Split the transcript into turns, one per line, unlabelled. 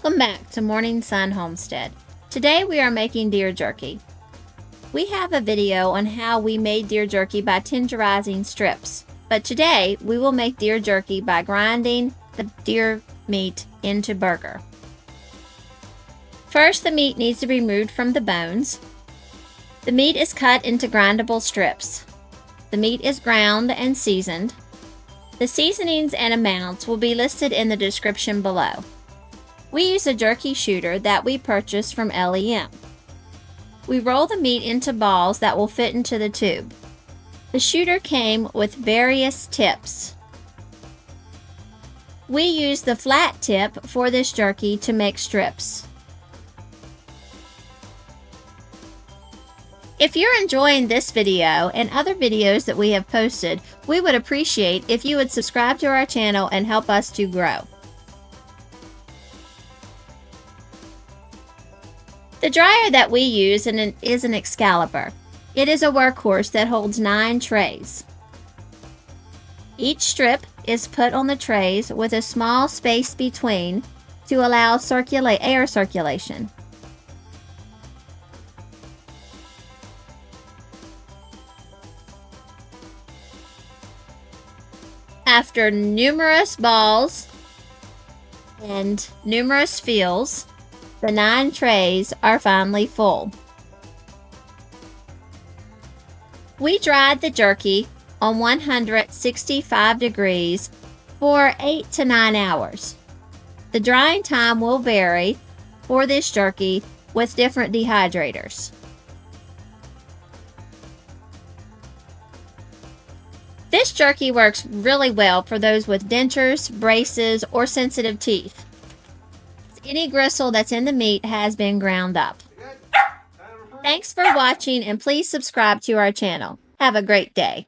Welcome back to Morning Sun Homestead. Today we are making deer jerky. We have a video on how we made deer jerky by tenderizing strips, but today we will make deer jerky by grinding the deer meat into burger. First, the meat needs to be removed from the bones. The meat is cut into grindable strips. The meat is ground and seasoned. The seasonings and amounts will be listed in the description below. We use a jerky shooter that we purchased from LEM. We roll the meat into balls that will fit into the tube. The shooter came with various tips. We use the flat tip for this jerky to make strips. If you're enjoying this video and other videos that we have posted, we would appreciate if you would subscribe to our channel and help us to grow. The dryer that we use is an Excalibur. It is a workhorse that holds 9 trays. Each strip is put on the trays with a small space between to allow air circulation. After numerous balls and numerous fills, the 9 trays are finally full. We dried the jerky on 165 degrees for 8 to 9 hours. The drying time will vary for this jerky with different dehydrators. This jerky works really well for those with dentures, braces, or sensitive teeth. Any gristle that's in the meat has been ground up. Thanks for watching, and please subscribe to our channel. Have a great day.